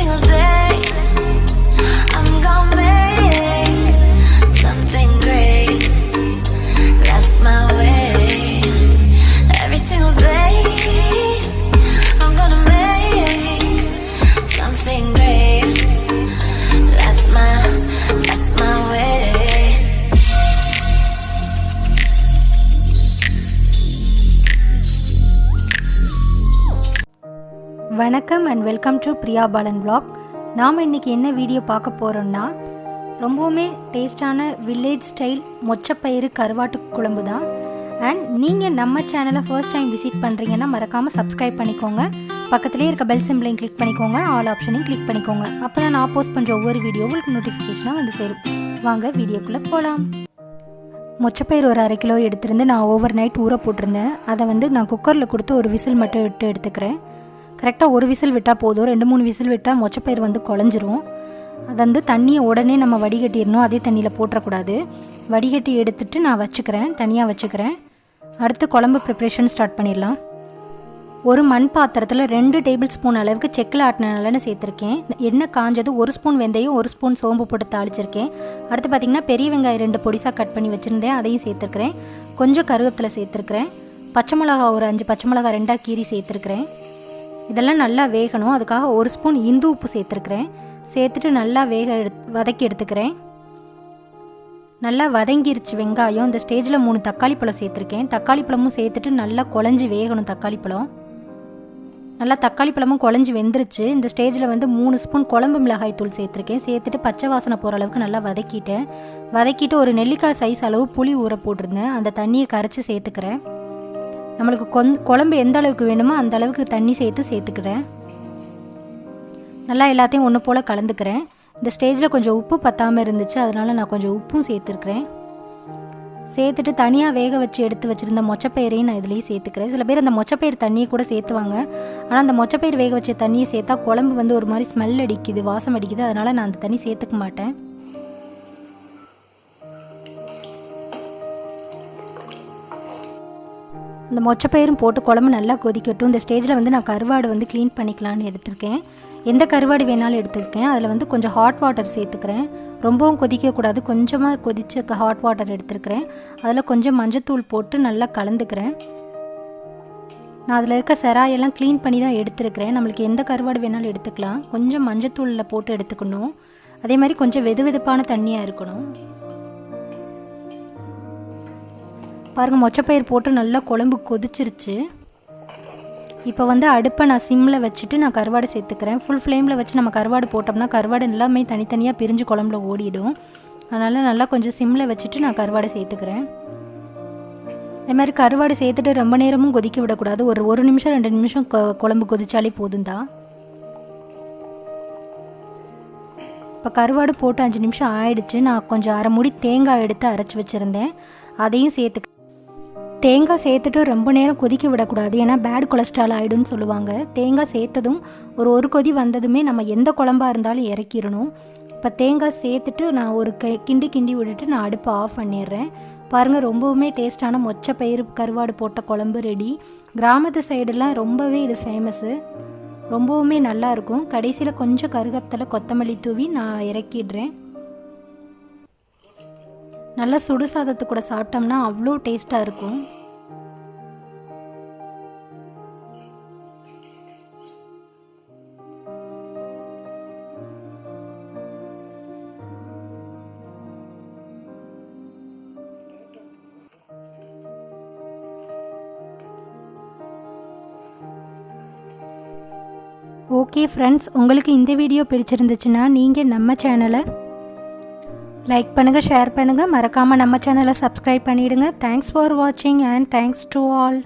single day I'm gonna make something great. That's my way. Every single day I'm gonna make something great. That's my way. வணக்கம் and welcome to Priya Balan vlog. நாம் இன்றைக்கி என்ன video பார்க்க போகிறோம்னா ரொம்பவுமே டேஸ்டான village style மொச்சப்பயிறு கருவாட்டு குழம்பு தான். அண்ட் நீங்கள் நம்ம சேனலை ஃபர்ஸ்ட் டைம் விசிட் பண்ணுறீங்கன்னா மறக்காமல் சப்ஸ்கிரைப் பண்ணிக்கோங்க. பக்கத்துலேயே இருக்க பெல் சிம்பிளையும் கிளிக் பண்ணிக்கோங்க, ஆல் ஆப்ஷனையும் கிளிக் பண்ணிக்கோங்க. அப்போ தான் நான் போஸ்ட் பண்ணுற ஒவ்வொரு வீடியோ உங்களுக்கு நோட்டிஃபிகேஷனாக வந்து சேரும். வாங்க வீடியோக்குள்ளே போகலாம். மொச்சப்பயிறு ஒரு 1/2 கிலோ எடுத்துருந்து நான் ஓவர் நைட் ஊற போட்டிருந்தேன். அதை நான் குக்கரில் கொடுத்து ஒரு விசில் மட்டும் விட்டு எடுத்துக்கிறேன். கரெக்டாக ஒரு விசில் விட்டால் போதும். 2-3 விசில் விட்டால் மொச்சப்பயிறு குழஞ்சிரும். அது தண்ணியை உடனே நம்ம வடிகட்டிடணும், அதே தண்ணியில் போட்டுறக்கூடாது. வடிகட்டி எடுத்துட்டு நான் தனியாக வச்சுக்கிறேன். அடுத்து குழம்பு ப்ரிப்ரேஷன் ஸ்டார்ட் பண்ணிடலாம். ஒரு மண் பாத்திரத்தில் 2 டேபிள் ஸ்பூன் அளவுக்கு செக்கில் ஆட்டின நல்லெண்ணெய் சேர்த்துருக்கேன். எண்ணெய் காஞ்சது 1 ஸ்பூன் வெந்தயம், 1 ஸ்பூன் சோம்பு போட்டு தாளிச்சிருக்கேன். அடுத்து பார்த்திங்கன்னா பெரிய வெங்காயம் 2 பொடிசாக கட் பண்ணி வச்சுருந்தேன், அதையும் சேர்த்துருக்கிறேன். கொஞ்சம் கருவேப்பிலை சேர்த்துருக்கிறேன். பச்சை மிளகா ஒரு 5 பச்சை மிளகா 2 கீரி சேர்த்துருக்கிறேன். இதெல்லாம் நல்லா வேகணும். அதுக்காக 1 ஸ்பூன் இந்து உப்பு சேர்த்துருக்கிறேன். சேர்த்துட்டு நல்லா வதக்கி எடுத்துக்கிறேன். நல்லா வதங்கிருச்சு வெங்காயம். இந்த ஸ்டேஜில் 3 தக்காளி பழம் சேர்த்துருக்கேன். தக்காளி பழமும் சேர்த்துட்டு நல்லா குழஞ்சி வேகணும். தக்காளி பழம் நல்லா தக்காளி பழமும் குழஞ்சி வெந்துருச்சு. இந்த ஸ்டேஜில் 3 ஸ்பூன் குழம்பு மிளகாய் தூள் சேர்த்துருக்கேன். சேர்த்துட்டு பச்சை வாசனை போகிற அளவுக்கு நல்லா வதக்கிட்டு ஒரு நெல்லிக்காய் சைஸ் அளவு புளி ஊற போட்டிருந்தேன். அந்த தண்ணியை கரைச்சி சேர்த்துக்கிறேன். நம்மளுக்கு குழம்பு எந்த அளவுக்கு வேணுமோ அந்த அளவுக்கு தண்ணி சேர்த்துக்கிறேன். நல்லா எல்லாத்தையும் ஒன்று போல் கலந்துக்கிறேன். இந்த ஸ்டேஜில் கொஞ்சம் உப்பு பத்தாமல் இருந்துச்சு, அதனால் நான் கொஞ்சம் உப்பும் சேர்த்துருக்கிறேன். சேர்த்துட்டு தனியாக வேக வச்சு எடுத்து வச்சுருந்த மொச்சப்பயிரையும் நான் இதுலேயும் சேர்த்துக்கிறேன். சில பேர் அந்த மொச்சப்பயிறு தண்ணியை கூட சேர்த்துவாங்க. ஆனால் அந்த மொச்சப்பயிறு வேக வச்ச தண்ணியை சேர்த்தா குழம்பு ஒரு மாதிரி ஸ்மெல் அடிக்குது, வாசம் அடிக்குது. அதனால் நான் அந்த தண்ணி சேர்த்துக்க மாட்டேன். இந்த மொச்சப்பயிரும் போட்டு குழம்பு நல்லா கொதிக்கட்டும். இந்த ஸ்டேஜில் நான் கருவாடு க்ளீன் பண்ணிக்கலான்னு எடுத்திருக்கேன். எந்த கருவாடு வேணாலும் எடுத்துருக்கேன். அதில் கொஞ்சம் ஹாட் வாட்டர் சேர்த்துக்கிறேன். ரொம்பவும் கொதிக்கக்கூடாது, கொஞ்சமாக கொதிச்ச ஹாட் வாட்டர் எடுத்துருக்கிறேன். அதில் கொஞ்சம் மஞ்சத்தூள் போட்டு நல்லா கலந்துக்கிறேன். நான் அதில் இருக்க செராயெல்லாம் க்ளீன் பண்ணி தான் எடுத்துருக்கிறேன். நம்மளுக்கு எந்த கருவாடு வேணாலும் எடுத்துக்கலாம். கொஞ்சம் மஞ்சத்தூளில் போட்டு எடுத்துக்கணும். அதே மாதிரி கொஞ்சம் வெதுவெதுப்பான தண்ணியாக இருக்கணும். பாருங்கள், மொச்சப்பயிர் போட்டு நல்லா குழம்பு கொதிச்சிருச்சு. இப்போ அடுப்பை நான் சிம்மில் வச்சுட்டு நான் கருவாடு சேர்த்துக்கிறேன். ஃபுல் ஃப்ளேமில் வச்சு நம்ம கருவாடு போட்டோம்னா கருவாடு எல்லாமே தனித்தனியாக பிரிஞ்சு குழம்புல ஓடிடும். அதனால் நல்லா கொஞ்சம் சிம்மில் வச்சுட்டு நான் கருவாடு சேர்த்துக்கிறேன். அதே மாதிரி கருவாடு சேர்த்துட்டு ரொம்ப நேரமும் கொதிக்க விடக்கூடாது. ஒரு நிமிஷம் 2 நிமிஷம் குழம்பு கொதிச்சாலே போதும் தான். இப்போ கருவாடு போட்டு 5 நிமிஷம் ஆயிடுச்சு. நான் கொஞ்சம் 1/2 மூடி தேங்காய் எடுத்து அரைச்சி வச்சுருந்தேன், அதையும் சேர்த்துக்க. தேங்காய் சேர்த்துட்டு ரொம்ப நேரம் கொதிக்க விடக்கூடாது, ஏன்னா பேட் கொலஸ்ட்ரால் ஆகிடும்னு சொல்லுவாங்க. தேங்காய் சேர்த்ததும் ஒரு கொதி வந்ததுமே நம்ம எந்த குழம்பாக இருந்தாலும் இறக்கிடணும். இப்போ தேங்காய் சேர்த்துட்டு நான் ஒரு கிண்டி விட்டுட்டு நான் அடுப்பை ஆஃப் பண்ணிடுறேன். பாருங்கள், ரொம்பவுமே டேஸ்டான மொச்சப்பயிறு கருவாடு போட்ட குழம்பு ரெடி. கிராமத்து சைடெல்லாம் ரொம்பவே இது ஃபேமஸ்ஸு, ரொம்பவுமே நல்லாயிருக்கும். கடைசியில் கொஞ்சம் கருவேப்பிலை கொத்தமல்லி தூவி நான் இறக்கிடுறேன். நல்லா சுடு சாதத்து கூட சாப்பிட்டோம்னா அவ்வளோ டேஸ்ட்டாக இருக்கும். ஓகே ஃப்ரெண்ட்ஸ், உங்களுக்கு இந்த வீடியோ பிடிச்சிருந்துச்சுன்னா நீங்கள் நம்ம சேனலை லைக் பண்ணுங்கள், ஷேர் பண்ணுங்கள், மறக்காமல் நம்ம சேனலை சப்ஸ்கிரைப் பண்ணிவிடுங்க. தேங்க்ஸ் ஃபார் வாட்சிங் அண்ட் தேங்க்ஸ் டு ஆல்.